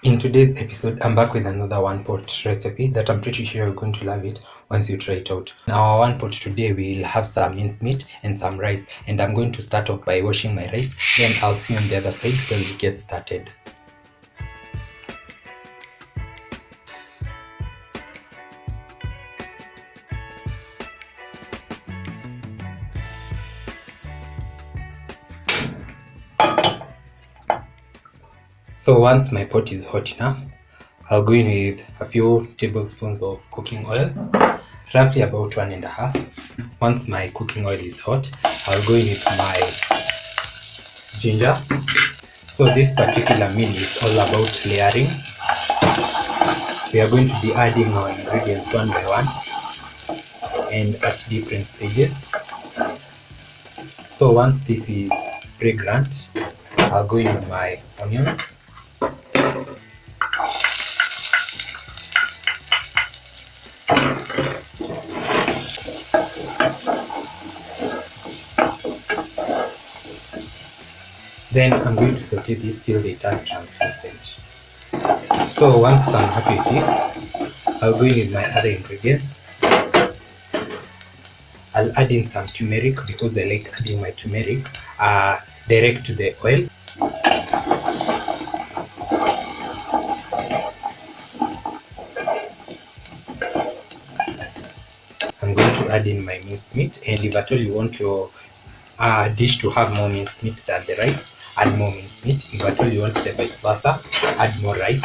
In today's episode, I'm back with another one pot recipe that I'm pretty sure you're going to love it once you try it out. In our one pot today, we'll have some minced meat and some rice, and I'm going to start off by washing my rice, then I'll see you on the other side when we get started. So once my pot is hot enough, I'll go in with a few tablespoons of cooking oil, roughly about 1.5. Once my cooking oil is hot, I'll go in with my ginger. So this particular meal is all about layering. We are going to be adding our ingredients one by one and at different stages. So once this is fragrant, I'll go in with my onions. Then I'm going to saute this till they turn translucent. So once I'm happy with this, I'll go in with my other ingredients. I'll add in some turmeric because I like adding my turmeric direct to the oil. I'm going to add in my minced meat, and if at all you want your dish to have more minced meat than the rice, add more minced meat. If at all you want the vice versa, add more rice.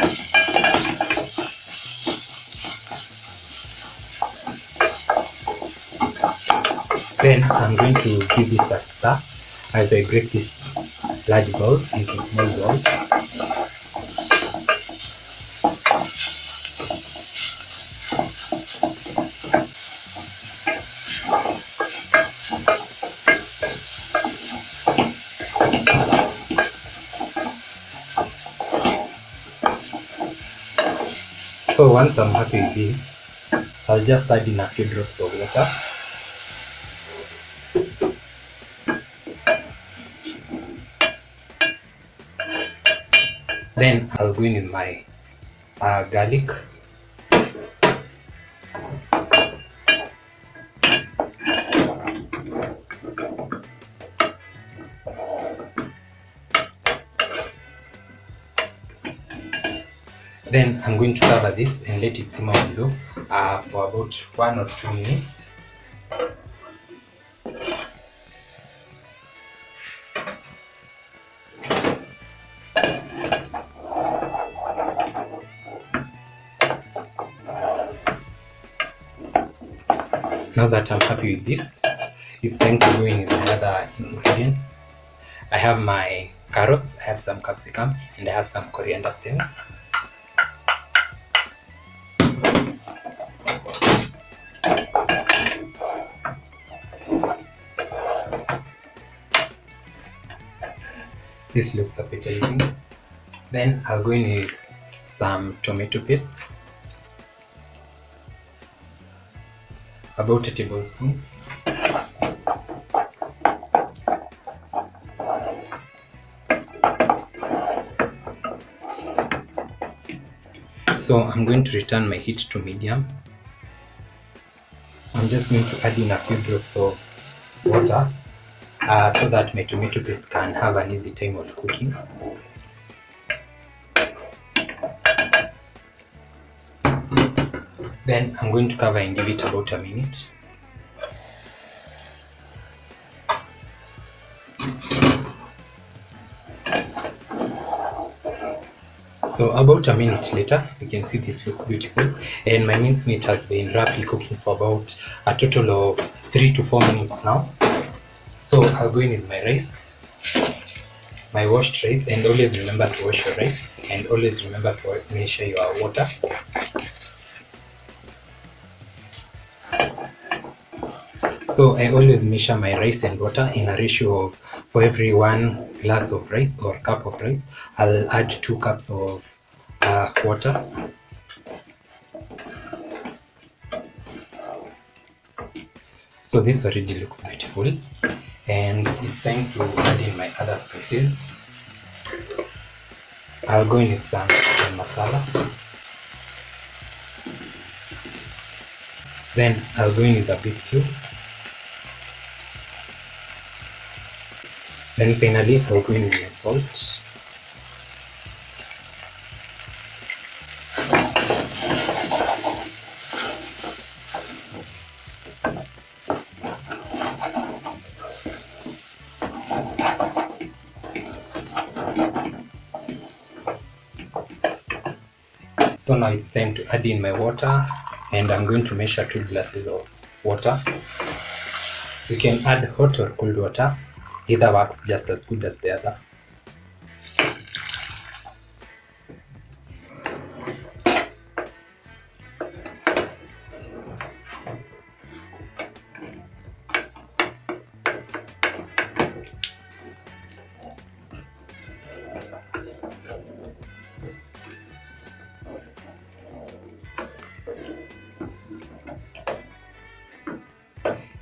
Then I'm going to give this a stir as I break these large balls into small balls. So once I'm happy with this, I'll just add in a few drops of water. Then I'll go in with my garlic. Then I'm going to cover this and let it simmer on low for about 1 or 2 minutes. Now that I'm happy with this, it's time to go in with my other ingredients. I have my carrots, I have some capsicum, and I have some coriander stems. This looks appetizing. Then I'll go in with some tomato paste, about a tablespoon. So I'm going to return my heat to medium. I'm just going to add in a few drops of water so that my tomato paste can have an easy time of cooking. Then I'm going to cover and give it about a minute. So about a minute later, you can see this looks beautiful, and my minced meat has been roughly cooking for about a total of 3 to 4 minutes now. So I'll go in with my rice, my washed rice, and always remember to wash your rice, and always remember to measure your water. So I always measure my rice and water in a ratio of, for every 1 glass of rice or cup of rice, I'll add 2 cups of water. So this already looks beautiful, and it's time to add in my other spices. I'll go in with some masala. Then I'll go in with a beef cube. Then finally I'll go in with my salt. So now it's time to add in my water, and I'm going to measure 2 glasses of water. You can add hot or cold water, either works just as good as the other.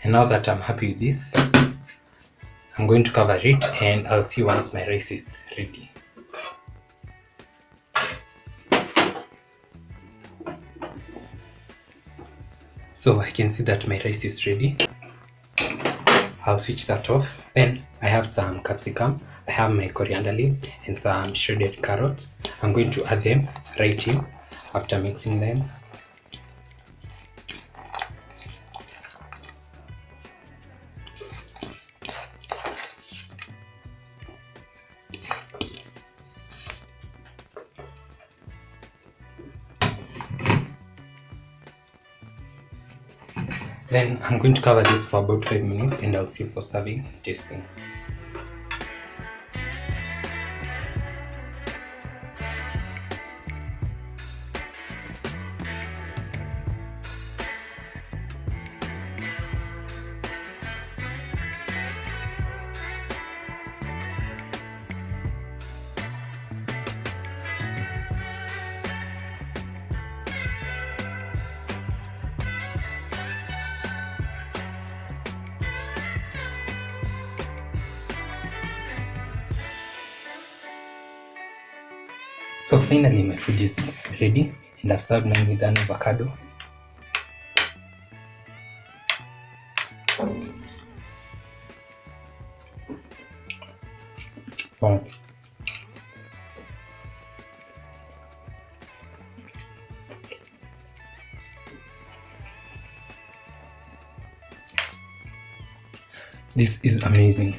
And now that I'm happy with this, I'm going to cover it and I'll see once my rice is ready. So I can see that my rice is ready. I'll switch that off. Then I have some capsicum, I have my coriander leaves and some shredded carrots. I'm going to add them right in after mixing them. Then I'm going to cover this for about 5 minutes and I'll see for serving, tasting. So finally my food is ready and I've served mine with an avocado. Wow. This is amazing.